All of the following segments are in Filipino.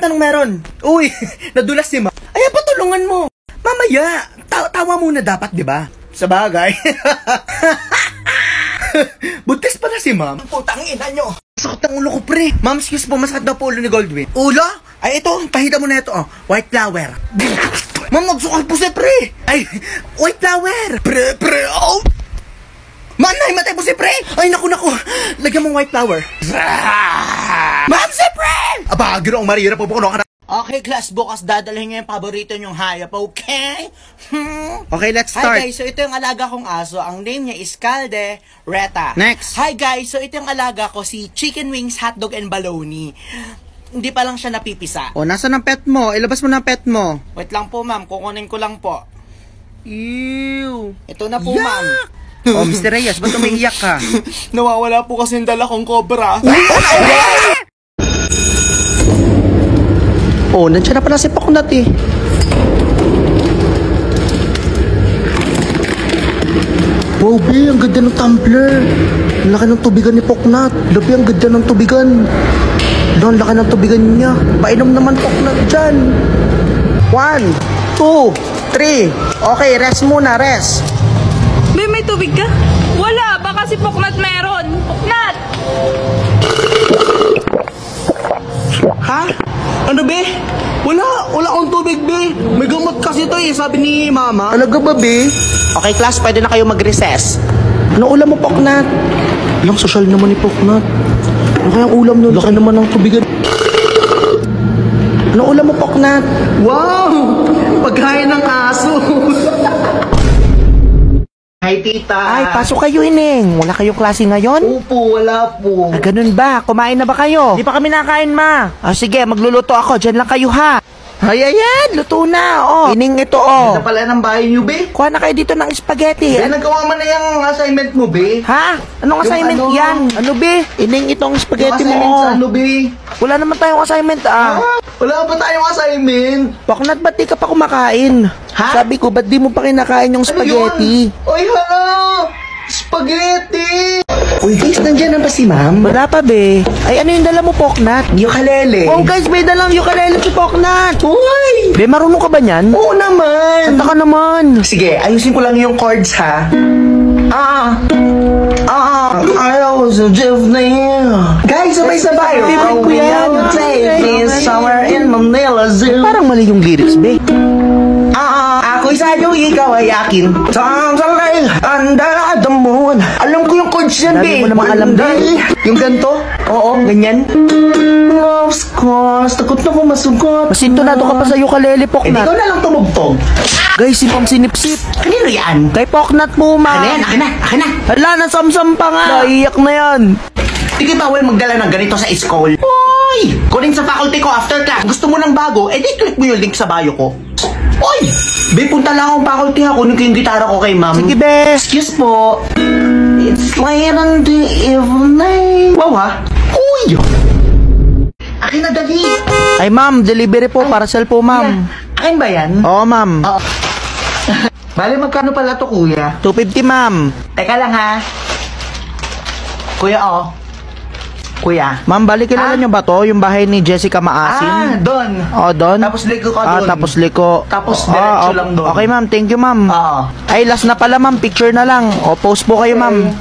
anong meron? Uy, nadulas si ma'am. Ay, patulungan mo. Mamaya, tawa muna dapat, di ba? Sa bagay. Buntis pala si ma'am. Putang ina nyo. Sakit ang ulo ko, pre. Ma'am, excuse po, masakit daw po ulo ni Goldwyn. Ulo? Ay, ito, pahida mo na ito, oh. White flower. Ma'am, magsukal po si pre. Ay, white flower. Pre, oh. Ma'am, nahimatay po si pre. Ay, naku. Lagyan mong white flower. Ma'am, si pre. Aba, ginoong Maria, po ka na. Okay, class, bukas dadalhin nyo yung paborito nyong hayop, okay? Okay, let's start. Hi guys, so ito yung alaga kong aso. Ang name niya is Calde Reta. Next. Hi guys, so ito yung alaga ko, si Chicken Wings, Hotdog, and Baloney. Hindi pa lang siya napipisa. O, nasa ng pet mo? Ilabas mo na pet mo. Wait lang po, ma'am. Kukunin ko lang po. Ew. Ito na po, ma'am. Oh, Mr. Reyes, ba't umiiyak ka? Nawawala po kasi yung dala kong cobra. Oh, nandiyan na pala si Poknat eh. Wow, be, ang ganda ng tumbler. Ang laki ng tubigan ni Poknat. Labi, ang ganda ng tubigan. Ang laki ng tubigan niya. Painom naman Poknat dyan. 1, 2, 3. Okay, rest muna, rest. Be, may tubig ka? Wala, baka si Poknat meron. Poknat! Ha? Ano, be? Wala akong tubig, be. May gamot kasi to eh, sabi ni mama. Talaga ba, be? Okay, class, pwede na kayo mag-recess. Ano ulam mo, Poknat? Ilang social naman ni Poknat. Ano kayang ulam nun? Laki naman ng tubigan. Ano ulam mo, Poknat? Wow! Pagkain ng aso. Hi, tita. Ay, pasok kayo, Ineng. Wala kayong klase ngayon? Opo, wala po. Ganun ba? Kumain na ba kayo? Di pa kami nakain, ma. Sige, magluluto ako. Diyan lang kayo, ha? Ay, ayan. Luto na, oh. Ineng, ito, oh. Ganda pala ng bahay niyo, be. Kuha na kayo dito ng spaghetti. Be, nagawa mo na yung assignment mo, be. Ha? Anong assignment yan? Ano, be? Ineng, itong spaghetti mo, oh. Ano, be? Wala naman tayong assignment, ah. Wala pa tayong assignment. Poknat, ba't di ka pa kumakain? Ha? Sabi ko, ba't di mo pa kinakain yung spaghetti? Oy, hala! Spaghetti! Uy, guys, nandiyan na ba si ma'am? Wala pa, be. Ay, ano yung dala mo, Poknat? Ukulele. Oh, guys, may dalang ukulele si Poknat. Uy! Be, marunong ka ba niyan? Oo naman. Kanta ka naman. Sige, ayusin ko lang yung chords, ha? I was a Disney. Guys, sabay-sabay. Favorite ko yan. Somewhere in Manila Zoo. Parang mali yung lyrics, be. Ako'y sa'yo, ikaw ay akin. Something under the moon. Alam ko yung chords yan, be. Dami mo namang alam, be. Yung ganito? Oo, ganyan. Love's course. Takot na ko masugot. Masintonado ka pa sa ukulele, Poknat. Ikaw na lang tumugtog. Guys, si Pam sinipsip. Kanino yan? Kay Poknat mo, ma. Akin na. Hala, nasamsam pa nga. Naiyak na yan. Hindi bawal magdala ng ganito sa school. Uy! Kunin sa faculty ko after class. Gusto mo ng bago, edi click mo yung link sa bio ko. Uy! Be, punta lang akong faculty ha. Kunin ko yung gitara ko kay ma'am. Sige, be. Excuse po. It's late in the evening. Wow, ha? Uy! Akin na, dali. Ay, ma'am. Delivery po. Parcel po, ma'am. Akin ba yan? Oo, ma'am. Bale, magkano pala to, kuya? 250, ma'am. Teka lang, ha? Kuya, oh. Kuya. Ma'am, bali kilala nyo ba to? Yung bahay ni Jessica Maasin? Doon. Oh, doon? Tapos liko ka doon. Tapos liko. Tapos diretso lang doon. Okay, ma'am. Thank you, ma'am. Ay, last na pala, ma'am. Picture na lang. O, post po kayo, ma'am.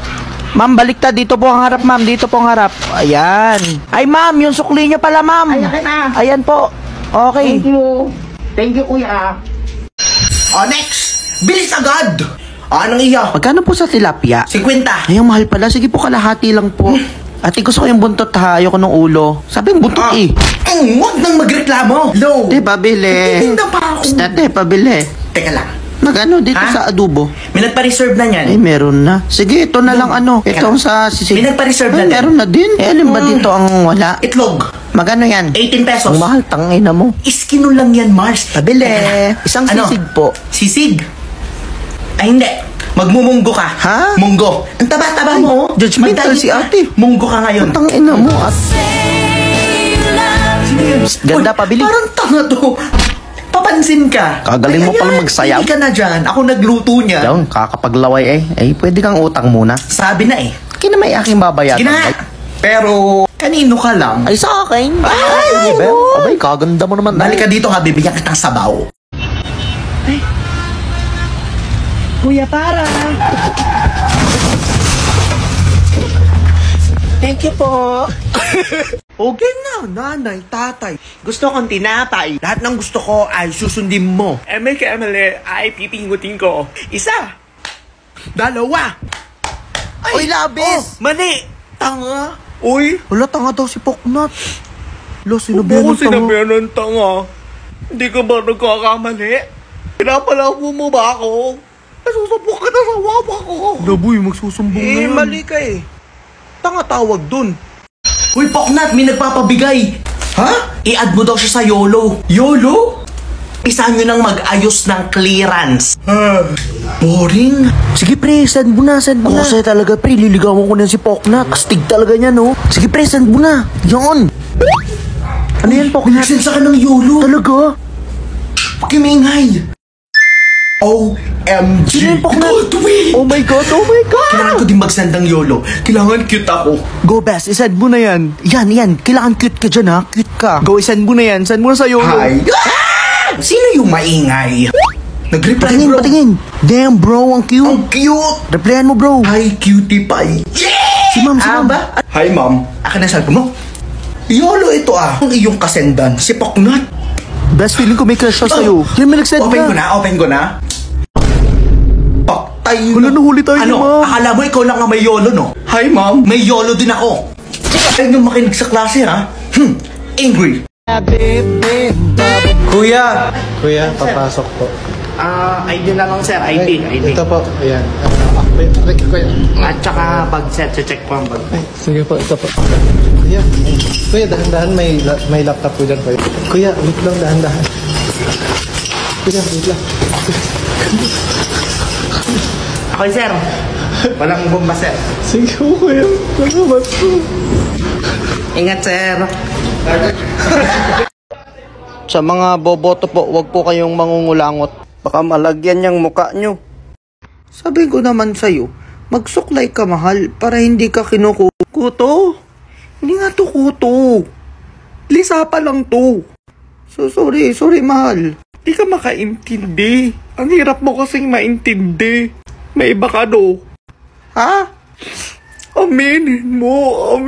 Ma'am, baliktad. Dito po ang harap, ma'am. Dito po ang harap. Ayan. Ay, ma'am. Yung sukli nyo pala, ma'am. Ay, akin na. Ayan po. Okay. Thank you. Thank you, kuya. Oh, next. Bilis agad. Anong iya? Magkano po sa tilapia? 50. Ay, ang mahal pala. Sige po, kalahati lang po. Ate, gusto ko yung buntot ha. Ayoko ng ulo. Sabi yung buntot eh. Huwag nang magreklamo. No. Te, pabili. Hindi pa ako. Te, pabili. Teka lang. Magano dito sa adobo? May nagpa-reserve na yan. Ay, meron na. Sige, ito na lang ano. Itong sa sisig. May nagpa-reserve na din. Meron na din. Eh, alin ba dito ang wala? Itlog. Magano yan? 18 pesos. Ang mahal, tangina mo. Iskino lang yan, Mars. Pabili. Isang sisig po. Sisig? Ay, hindi. Magmumunggo ka. Ha? Munggo. Ang taba-taba mo. Judgmental si ate. Munggo ka ngayon. Ang ina mo. Ganda, pabili. Parang tanga to. Papansin ka. Kagaling mo palang magsayaw. Hindi ka na dyan. Ako nagluto niya. Diyan, kakapaglaway eh. Eh, pwede kang utang muna. Sabi na eh. Kina may aking babayaran. Kina. Pero, Kanino ka lang? Ay, sa akin. Ay, Abay, kaganda mo naman. Balik ka dito ha, bibigyan kitang sabaw. Kuya, para. Thank you po. Okay na, nanay, tatay. Gusto kong tinapay. Lahat ng gusto ko ay susundin mo. May kamali ay pipingutin ko. Isa. Dalawa. Uy, labis. Mali. Tanga. Uy, Wala, tanga daw si Poknot. Lo, huwag sinabihan mo ng tanga. sinabihan ng tanga. Hindi ka ba nagkakamali? Pinapalabo mo ba ako? Nasusubok ka na sa wawa ko. Laboy, magsusumbong na yan. Mali ka eh. Tanga tawag dun. Uy, Poknat, may nagpapabigay. Ha? I-add mo daw siya sa YOLO. YOLO? Isa nyo nang mag-ayos ng clearance. Boring. Sige pre, send mo na, send mo na. Kasi talaga pre, liligawan ko na si Poknat. Astig talaga niya, no? Sige pre, send mo na. Yan. Ano yan, Poknat? Nag-send sa ka ng YOLO. Talaga? Pakimingay. OMG. Sino yung Poknat? Godwin. Oh my God, oh my God. Kailangan ko din mag-send ng YOLO. Kailangan cute ako. Go best, isend mo na yan. Yan. Kailangan cute ka dyan, ha? Cute ka. Go, isend mo na yan. Send mo na sa YOLO. Hi. Sino yung maingay? Nag-reply, Patingin, bro. patingin. Damn, bro, ang cute. Ang cute. Replyan mo, bro. Hi, cutie pie. Si ma'am, si ma'am. ba? Hi, ma'am. Akin na cellphone mo. YOLO ito ah. Ang iyong kasendan, si Poknat. Best feeling ko may crush siya sa'yo. Yan, may nag-send Open ka. ko na, open ko na. Paktay Wala, nahuli tayo ni Ano? ma'am. Akala mo ikaw lang ang may YOLO, no? Hi, ma'am. May YOLO din ako. Ayaw nyo makinig sa klase, ha? Angry. Kuya, papasok po. ID na lang sir, ID. Ito po, ayan. Kuya. At saka bag set, check po ang bag. Ay, sige po, ito po. Ayan. Kuya, dahan-dahan may laptop po dyan, kuya. Kuya, wait lang, dahan-dahan. Kuya, wait lang. Ako sir, walang bomba sir. Sige po, kuya. Salamat po. Ingat sir. Sa mga boboto po, wag po kayong mangungulangot. Baka malagyan niyang muka niyo. Sabi ko naman sa'yo, magsuklay ka mahal para hindi ka kinukuto. Hindi nga to kuto. Lisa pa lang to. So sorry mahal. Di ka makaintindi. Ang hirap mo kasing maintindi. May iba ka do. Ha? Aminin mo.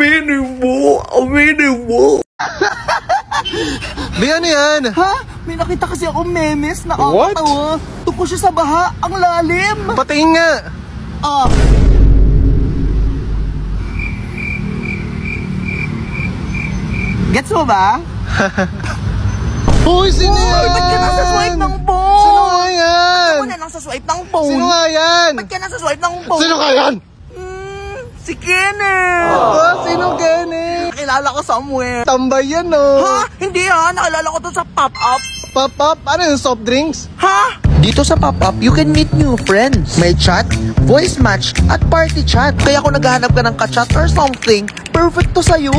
May ano yan? Ha? May nakita kasi akong memes na nakakatawa. Tungkol siya sa baha. Ang lalim. Patingin nga. Ah. Gets mo ba? Uy, sino yan? Ba't ka nasa swipe ng phone? Sino nga yan? Ba't ka nasa swipe ng phone? Sino nga yan? Ba't ka nasa swipe ng phone? Sino nga yan? Si Kenneth! Sino Kenny? Nakilala ko somewhere. Tambay yan, no? Ha? Hindi ha, nakilala ko to sa pop-up. Pop-up? Ano yung soft drinks? Ha? Dito sa pop-up, you can meet new friends. May chat, voice match, at party chat. Kaya kung naghahanap ka ng ka-chat or something, perfect to sa'yo.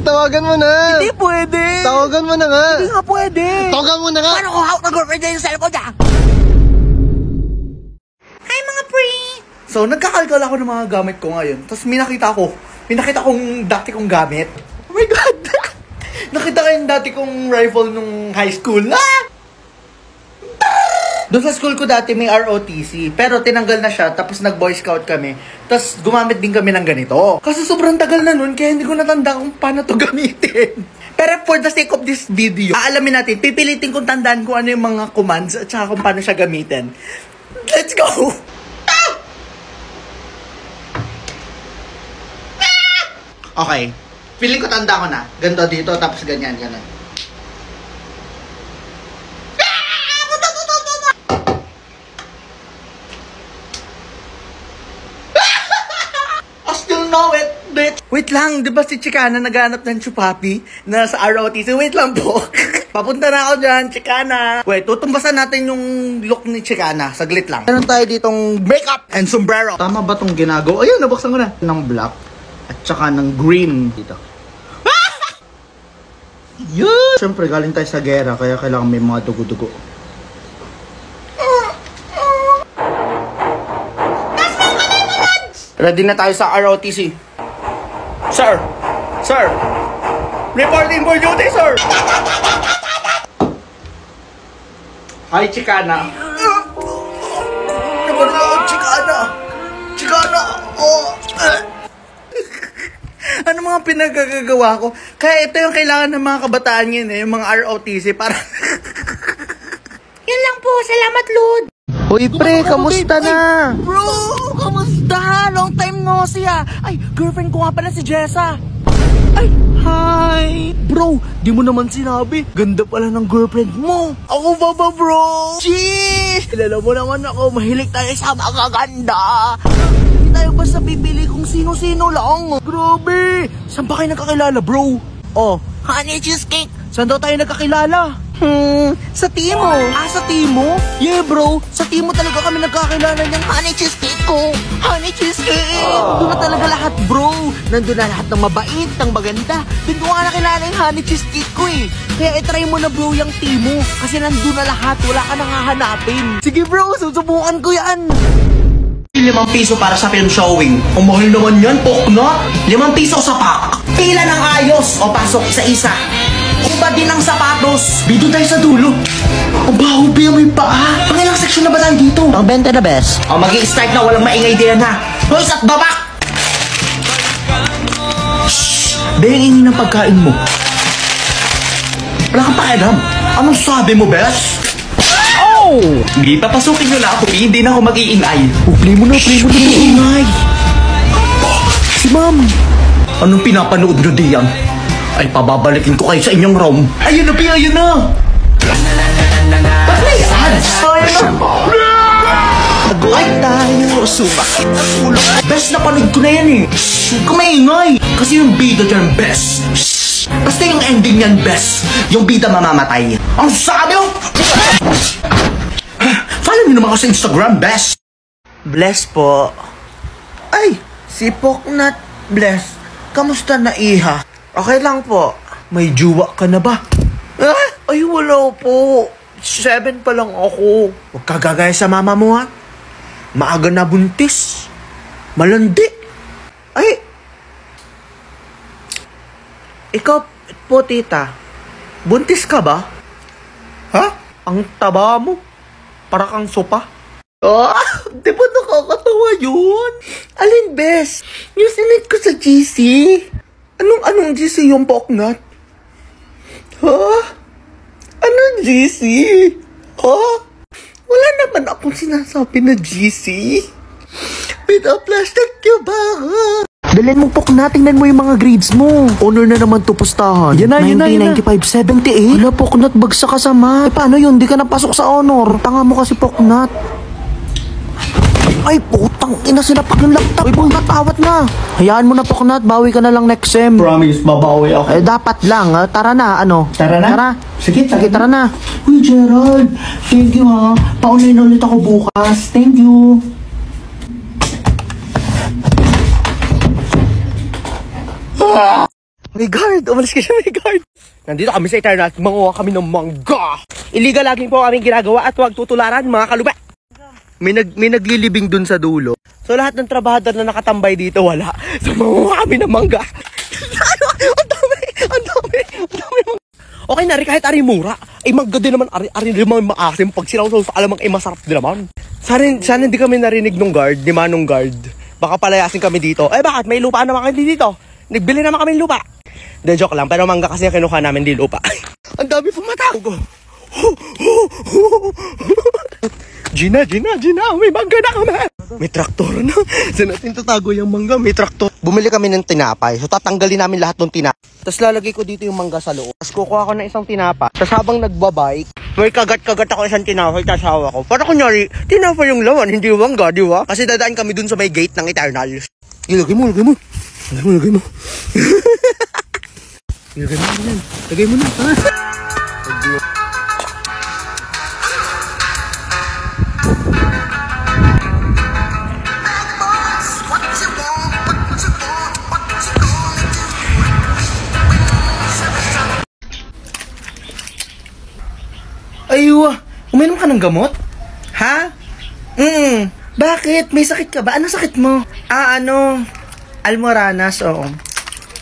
Tawagan mo na. Hindi pwede. Tawagan mo na nga. Hindi nga pwede. Tawagan mo na nga. Paano kung hawak na girlfriend niya yung cellphone niya? Hi mga pre! So, nagkakalkal ako ng mga gamit ko ngayon. Tapos may nakita kong dati kong gamit. Oh my God! Nakita ko yung dati kong rifle nung high school. Ah! Doon sa school ko dati may ROTC. Pero tinanggal na siya. Tapos nag-boy scout kami. Tapos gumamit din kami ng ganito. Kasi sobrang tagal na nun. Kaya hindi ko natanda kung paano to gamitin. Pero for the sake of this video, aalamin natin. Pipilitin kong tandaan kung ano yung mga commands at saka kung paano siya gamitin. Let's go! Okay. Feeling ko tanda ko na. Ganto dito, tapos ganyan. I still know it, bitch! Wait lang, di ba si Chicana naghanap ng chupapi na sa ROTC? Wait lang po. Papunta na ako dyan, Chicana. Wait, tutumbasan natin yung look ni Chicana. Saglit lang. Meron tayo ditong makeup and sombrero. Tama ba tong ginagawa? Ayun, nabuksan ko na. Ng black at saka ng green dito. Yun! Siyempre, galing tayo sa gera, kaya kailangan may mga dugo-dugo. Ready na tayo sa ROTC. Sir, Sir! Reporting for duty, sir! Hi, Chicana. Naman ako, Chicana. Chicana! Oh. Ano mga pinagagagawa ko? Kaya ito yung kailangan ng mga kabataan yun eh, yung mga ROTC para... Yun lang po. Salamat, Lord. Hoy pre, kamusta na? Bro, kamusta? Long time no see ah. Ay, girlfriend ko nga pala si Jessa. Ay, hi. Bro, di mo naman sinabi. Ganda pala ng girlfriend mo. Ako ba bro? Jeez! Kilala mo naman ako, mahilig tayo sa mga ganda. Hindi tayo basta pipili kung sino-sino lang. Grabe! Saan ba kayo nagkakilala bro? Oh, honey cheesecake. Saan daw tayo nagkakilala? Sa Timo. Ah, sa Timo? Yeah bro, sa Timo talaga kami nagkakilala niyang honey cheesecake ko. Honey cheesecake! Doon na talaga lahat bro. Nandun na lahat ng mabait, ng maganda. Doon ko nga nakilala yung honey cheesecake ko eh. Kaya itry mo na bro yung Timo. Kasi nandun na lahat, wala ka nang hahanapin. Sige bro, susubukan ko yan. 5 piso para sa film showing. Ang mahal naman yan, Poknot. 5 piso sa pack. Pila ng ayos o pasok isa-isa. Iba din ang sapatos. Dito tayo sa dulo. Ang baho ba yung may paa? Pangilang section na ba tayo dito? Ang 20 na best. O mag-i-start na, walang maingay din ha. Hoy, at babak! Shhh! Behingin ng pagkain mo. Wala kang pakialam. Anong sabi mo, bes? Oh! Hindi papasukin nyo na ako, hindi na ako mag-iingay. Play mo na. Iingay! Si ma'am! Anong pinapanood nyo diyan? Ay, pababalikin ko kayo sa inyong room. Ayun na, ayun na! Ba't may ads? Ayun na! Nag-like tayo, sumakit ang ulo. Best na panood ko na yan eh. Huwag ka maingay. Kasi yung bida dyan, best. Basta yung ending yan, best. Yung bida mamamatay. Ang sabi mo! Follow nyo naman ako sa Instagram, best. Bless po. Ay, si Poknat Bless. Kamusta na iha? Okay lang po. May juwa ka na ba? Ay, wala po. 7 pa lang ako. Huwag ka gagaya sa mama mo ha. Maaga na buntis. Malandi. Ay. Ikaw po, tita. Buntis ka ba? Ha? Ang taba mo. Para kang sopa. Di ba nakakatawa yun? Alin, bes? Yung sinit ko sa GC. Anong GC yung Poknat? Ha? Anong GC? Ha? Wala naman akong sinasabi na GC. Pina-plastic ka ba? Dalhin mo Poknat, tingnan mo yung mga grades mo. Honor na naman to pustahan. Yan na. 95, 78. Wala Poknat, bagsak ka sa math. Paano yun? Di ka napasok sa honor. Tanga mo kasi Poknat. Ay, putang ina, sinapak yung laptop. Uy, Poknat, awat na. Hayaan mo na, Poknat. Bawi ka na lang next sem. Promise, babawi ako. Dapat lang. Tara na, ano? Tara na? Tara. Sige, tara na. Uy, Gerald. Thank you ha. Paunayin ulit ako bukas. Thank you. May guard! Umalis ka siya, may guard! Nandito kami sa internet, manguha kami ng mangga! Illegal laging po kami ginagawa at huwag tutularan, mga kaluba! May naglilibing dun sa dulo. So lahat ng trabahador na nakatambay dito, wala. So manguha kami ng mangga! Ang dami! Okay na rin, kahit ari mura. Ay mangga din naman, ari naman maasim. Pag sinawsaw sa alamang, ay masarap din naman. Sana hindi kami narinig nung guard, di manong guard. Baka palayasin kami dito. Eh bakit? May lupa naman kami dito. Nagbili naman kami lupa. De joke lang, pero mangga kasi kinuha namin di lupa. Ang dami pong matao. Gina, may mangga na kami. May traktor na. Saan natin tatago yung mangga? May traktor. Bumili kami ng tinapay. So tatanggalin namin lahat ng tinapay. Tapos lalagay ko dito yung mangga sa loob. Tapos kukuha ko ng isang tinapa. Tapos habang nagbabike, may kagat-kagat ako isang tinapay. Tapos hawa ko. Para kunyari, tinapay yung laman, hindi yung mangga, di ba? Kasi dadaan kami dun sa may gate ng Eternal. Ilagay mo. Lagay mo na. Aywa, uminom ka ng gamot? Ha? Bakit? May sakit ka ba? Anong sakit mo? Almoranas, oo.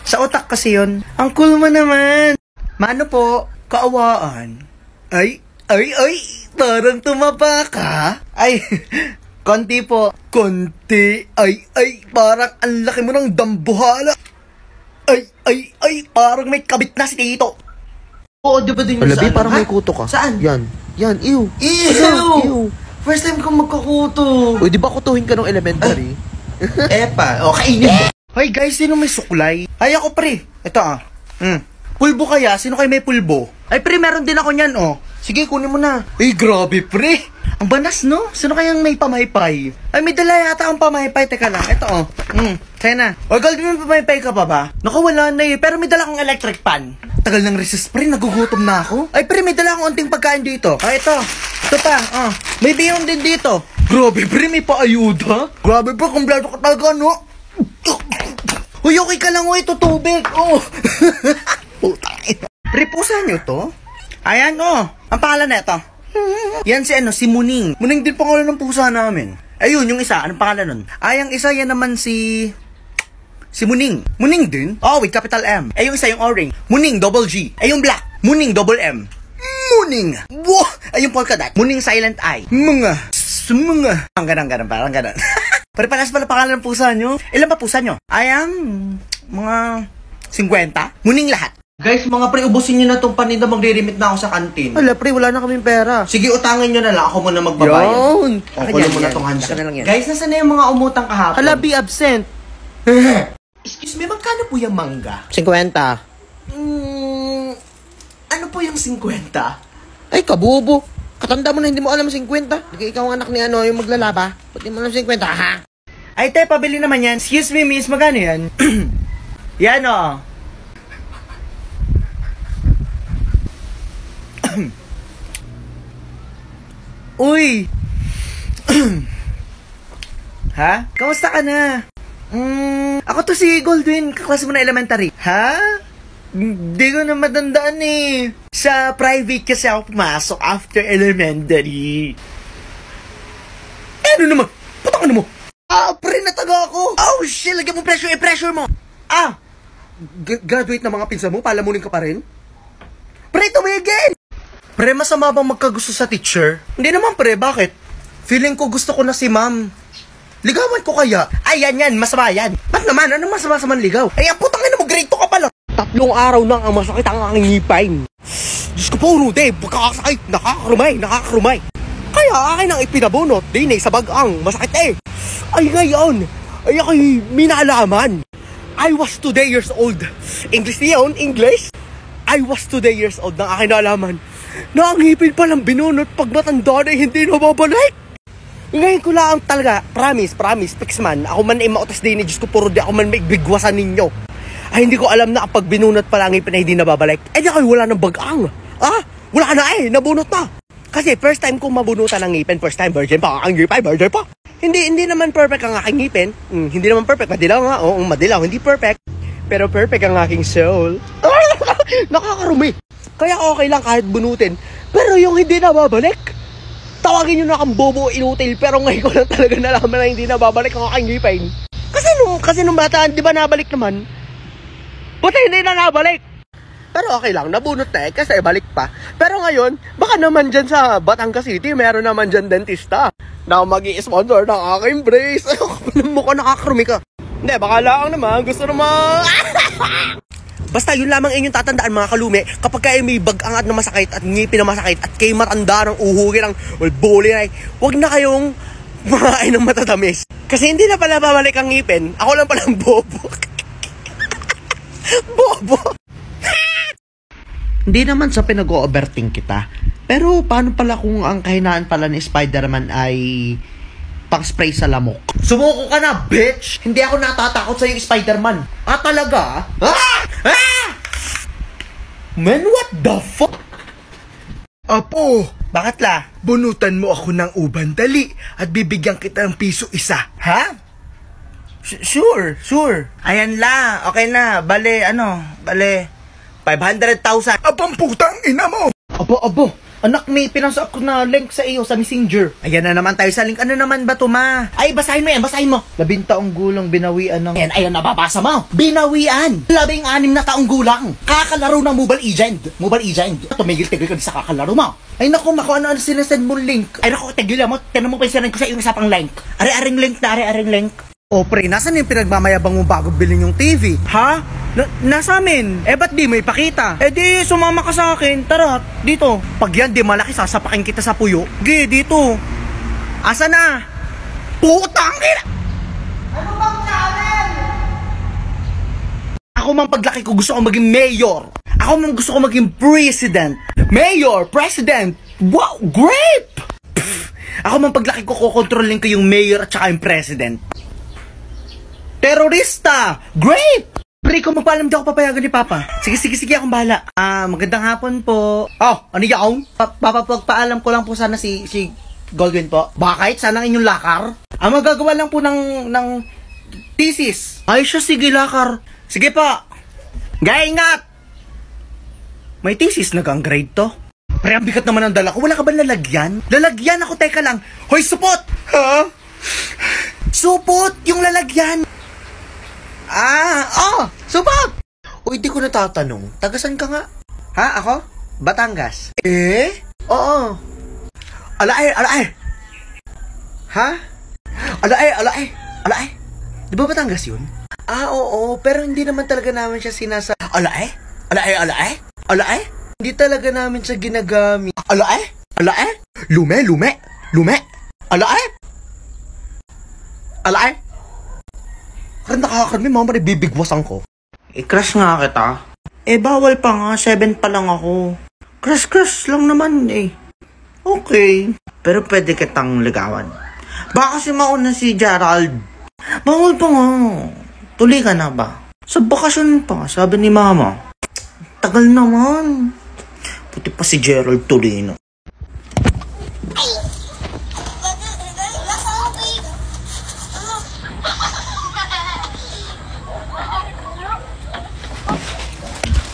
Sa utak kasi yun. Ang cool mo naman. Mano po, kaawaan. Ay, parang tumaba ka. Ay, konti po. Konti. Ay, parang ang laki mo ng dambuhala. Ay, parang may kabit na si Tito. Oo, di ba din yung Alabi, sa parang ano? may kuto ka. Saan? Yan, ew. Ew! First time kong magkakuto. Uy, di ba kutuhin ka nung elementary? Epa, o kainin mo. Hoy guys, sino may suklay? Ay ako pre. Ito Pulbo kaya? Sino kayo may pulbo? Ay pre, meron din ako niyan Sige, kunin mo na. Ay grabe pre. Ang banas no? Sino kayang may pamaypay? Ay may dala yata ang pamaypay. Teka lang, ito Sa'yo na. O gold, may pamaypay ka pa ba? Naku, wala na pero may dala akong electric pan. Tagal ng recess pre, nagugutom na ako. Ay pre, may dala akong unting pagkain dito. Ay ito pa, may bihon din dito. Grabe pre, may paayuda. Grabe pre, kumpleto ka talaga no? Uy, okay ka lang ito tubig. Putang ina. Pre, pusa nyo to? Ayan ang pangalan na ito. Yan si Muning. Muning din pangalan ng pusa namin. Ayun, yung isa, anong pangalan nun? Yung isa, yan naman si Muning. Muning din? With capital M. Yung isa, yung orange. Muning, double G. Yung black. Muning, double M. Muning. Wow! Yung polka dot. Muning, silent I. Mga. Ang ganang, parang ganon. Pero panas pala pangalan ng pusa nyo. Ilan pa pusa nyo? Mga 50. Muning lahat. Guys, mga pre, ubusin nyo na tong paninda. Magre-remit na ako sa kantin. Wala pre, wala na kaming pera. Sige, utangin nyo na lang. Ako muna magbabayad. Yun. Kunin mo na tong handshake. Akin na lang yan. Guys, nasa na yung mga umutang kahapon? Hala, be absent. Excuse me, magkano po yung mangga? 50. Ano po yung 50? Ay, kabubo. Katanda mo na hindi mo alam 50. Hindi ikaw ang anak ni yung maglalaba. Ba't di mo alam 50, ha? Ay, te, pabili naman yan. Excuse me, miss, magkano yan? Yan, Uy! Ha? Kamusta ka na? Ako to si Goldwyn, kaklase mo na elementary. Ha? Hindi ko na matandaan Sa private kasi ako pumasok after elementary. Ano naman? Putang ano mo? Pre, nataga ako. Oh, shit, lagyan mo pressure, i-pressure mo. Graduate na mga pinsan mo, palamunin ka pa rin? Pre, tumigil! Pre, masama bang magkagusto sa teacher? Hindi naman pre, bakit? Feeling ko gusto ko na si ma'am. Ligawan ko kaya? Ay, yan, masama yan. Ba't naman? Anong masama sa manligaw? Ay, ang putang ina mo, grade 2 ka pala. 3 araw nang ang masakit ang aking ngipin. Diyos ko po, Rude, pagkakasakit, nakakarumay. Kaya akin ang ipinabunot, din sa bagang, masakit Ay, ngayon, ay ako'y minalaman. I was 2 years old. English niyon, English? I was 2 years old nang aking nalaman na ang ngipin palang binunot pag matanda na hindi na babalik. Ngayon ko lang talaga, promise, fix man, ako man ay mautas din Diyos ko, puro di ako man may bigwasan ninyo. Ay hindi ko alam na kapag binunot pala ang ngipin na hindi na babalik, di ako wala ng bagang. Wala na nabunot na. Kasi first time kong mabunutan ng ngipin, first time virgin pa, ang ngipin, virgin pa. Hindi naman perfect ang aking ngipin. Hindi naman perfect, madilaw nga, madilaw, hindi perfect. Pero perfect ang aking soul. Nakakarumi. Kaya okay lang kahit bunutin. Pero yung hindi na babalik, tawagin nyo na kang bobo inutil. Pero ngayon ko lang talaga nalaman na hindi na babalik ang aking ngipin. Kasi nung bata, di ba nabalik naman? Buti hindi na nabalik. Pero okay lang, nabunot na kasi balik pa. Pero ngayon, baka naman dyan sa Batangas City, meron naman dyan dentista na mag-i-sponsor ng aking brace. Mukha nakakarumi ka. Hindi, baka lang naman, gusto naman. Basta yun lamang inyong tatandaan mga kalumi, kapag kayo may bagang na masakit at ngipin na masakit at kayo matanda ng uhugin ng bulbuli na huwag na kayong makain ng matatamis. Kasi hindi na pala babalik ang ngipin, ako lang palang bobo. Bobo. Hindi naman sa pinag-o-overthink kita, pero paano pala kung ang kahinaan pala ni Spider-Man ay pang-spray sa lamok? Sumuko ka na, bitch! Hindi ako natatakot sa'yo, Spider-Man. Talaga? Man, what the fuck? Apo, Bakit la? bunutan mo ako ng uban dali at bibigyan kita ng piso isa. Ha? Sure. Ayan la, okay na. Bale, 500,000. Abang putang ina mo! Abo. Anak, may pinasa ako na link sa iyo sa Messenger. Ayan na naman tayo sa link. Ano naman ba to, ma? Ay, basahin mo yan, basahin mo. 12 taong gulang binawian ng... Ayan, nababasa mo. Binawian. 16 na taong gulang. Kakalaro ng Mobile Legend. Mobile Legend. Tumigil-tigil ka sa kakalaro mo. Ay, naku, ano sinasend mo link? Ay, naku, tigil mo. Tinan mo pa yung ko sa iyo isa pang link. Are-aring link na, are-aring link. O, pre, nasan yung pinagmamayabang mo bago bilhin yung TV? Ha? Nasa amin. Ba't di mo ipakita? Di, sumama ka sa akin. Tara, dito. Pag yan di malaki, sasapakin kita sa puyo. Dito. Asa na? Putang ina! Ano bang channel? Ako man paglaki ko gusto ko maging mayor. Ako man gusto ko maging president. Mayor, president. Wow, great! Ako man paglaki ko, kukontrolin ko yung mayor at saka yung president. Terorista! Great! Pre, kung magpaalam di ako papayagan ni Papa. Sige, akong bahala. Magandang hapon po. Oh, ano yaon? Pagpaalam ko lang po sana si Goldwyn po. Bakit? Sana inyong lakar? Magagawa lang po ng thesis. Ay siya, sige lakar. Sige po. Gaya, ingat! May thesis nag-grade to. Pre, ang bigat naman ang dala ko. Wala ka ba lalagyan? Lalagyan ako, teka lang. Hoy, supot! Ha? Supot! Yung lalagyan! Supot! Uy, di ko natatanong. Tagasan ka nga? Ha, ako? Batangas. Oo. Alae. Ha? Alae. Di ba Batangas yun? Oo. Pero hindi naman talaga namin siya Alae? Hindi talaga namin siya ginagamit. Alae? Lume? Alae? Karang nakakarami, mama, bibigwasan ko. Crush nga kita. Bawal pa nga, 7 pa lang ako. Crush lang naman Okay. Pero pwede kitang ligawan. Baka kasi mauna si Gerald. Bawal pa nga. Tuloy ka na ba? Sa bakasyon pa, sabi ni mama. Tagal naman. Puti pa si Gerald tuloy na.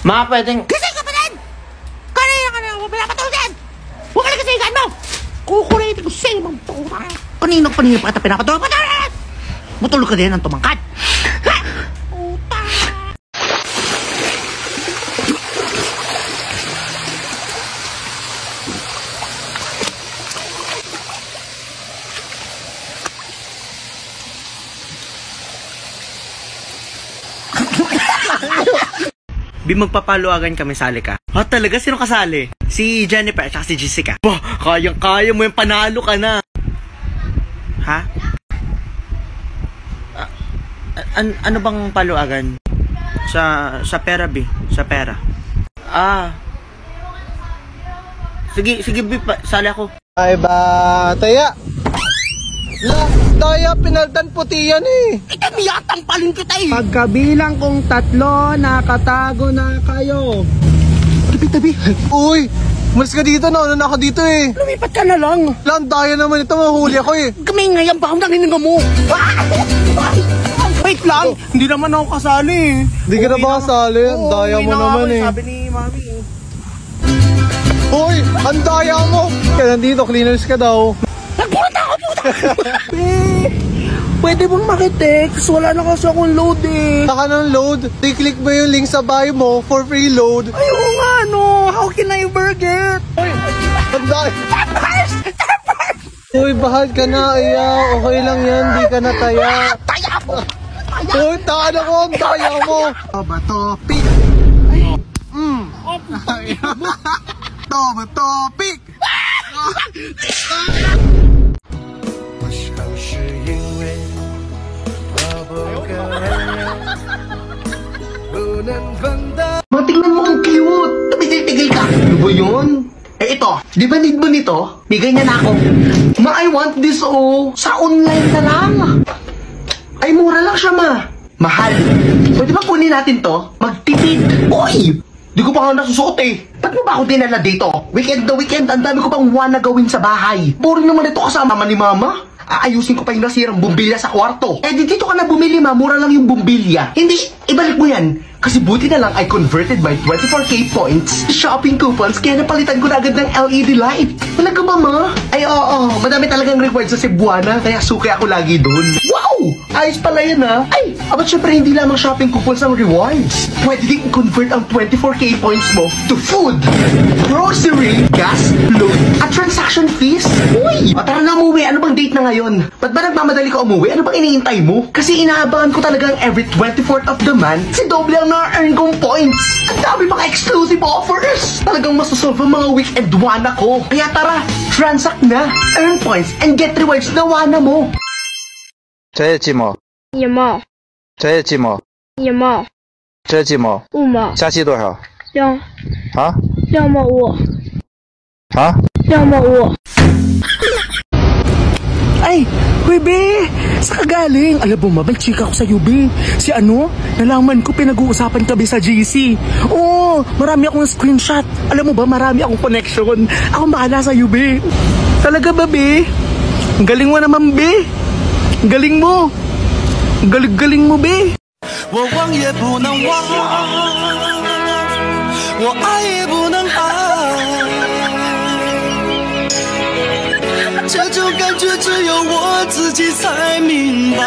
Ma, pwedeng... Kasi ka pa din! Kanina ka na mo pinapatulan! Huwag ka na kasigan mo! Kukulitin ko sa'yo mong putang! Kanina pa ata pinapatulan! Matulog ka din ang tumangkat! Ha! Putang! Magpapaluagan kami, sali ka. Talaga? Sino kasali? Si Jennifer at si Jessica. Bah, kayang-kaya mo yung panalo ka na. Ha? Ano bang paluagan? Sa pera, B. Sa pera. Sige, B, sali ako. Ay ba, taya. Daya, pinaldan puti yan Itamiyatang palin kita Pagkabilang kong 3, nakatago na kayo. Tabi. Uy, umalis ka dito, nauna na ako dito Lumipat ka na lang. Lang, daya naman ito, mahuli ako Kami ngayon, baka nanginig mo. Wait lang, hindi naman ako kasali Hindi ka na ba kasali? Ang daya mo naman Sabi ni mami Uy, ang daya mo. Kaya nandito, cleaners ka daw. Nagpulat ako, puta! Pwede bang makitext? Wala na kasi akong load Saka ng load, i-click mo yung link sa bio mo for free load. Ayoko nga, how can I forget? Uy, ang daya. Uy, bahal ka na, okay lang yan, di ka na taya. Taya mo! Uy, taan ako, ang daya mo. Topic. Topic. 是因为我不可能不能分担 Tingnan mo ang cute! Tigil ka! Ano ba yun? Ito, di ba need mo nito? Bigay niya na ako. Ma, I want this sa online na lang. Ay, mura lang siya, ma. Mahal. Pwede ba kunin natin to? Magtipid. Oy! Di ko pa nga nasusuot Ba't mo ba ako dinala dito? Weekend na weekend, ang dami ko pang na gawin sa bahay. Boring naman ito kasama ni mama. Aayusin ko pa yung nasirang bumbilya sa kwarto. Eh, di dito ka na bumili, ma. Mura lang yung bumbilya. Hindi, ibalik mo yan. Kasi buti na lang I converted my 24K points shopping coupons kaya napalitan ko na agad ng LED light. Talaga ba, ma? Ay, oo. Madami talagang rewards sa Cebuana kaya suki ako lagi doon. Wow! Ayos pala yan, ha? Ay, but syempre hindi lamang shopping coupons ang rewards. Pwede din i-convert ang 24K points mo to food, grocery, gas, loan, at transaction fees. Uy! Tara na umuwi. Ano bang date na ngayon? Ba't ba nagmamadali ka umuwi? Ano bang iniintay mo? Kasi inaabangan ko talagang every 24th of the month si doble ang na-earn kong points. Ang dami mga exclusive offers. Talagang masasolve ang mga weekend wana ko. Kaya tara, transact na, earn points, and get rewards na wana mo. 这些鸡毛，一毛，这些鸡毛，一毛，这些鸡毛， 5毛，加起多少？ 啊？ 2毛5， 啊？ 2毛5。 Ay, huy, be! Sa kagaling? Alam mo, may chika ko sa'yo, be. Si ano? Nalaman ko pinag-uusapan ka, be, sa GC. Oo, marami akong screenshot. Alam mo ba, marami akong connection. Ako bahala sa'yo, be. Talaga ba, be? Ang galing mo naman, be. Ang galing mo. Ang galing mo, be. 我忘也不能忘，我爱也不能爱，这种感觉只有我自己才明白。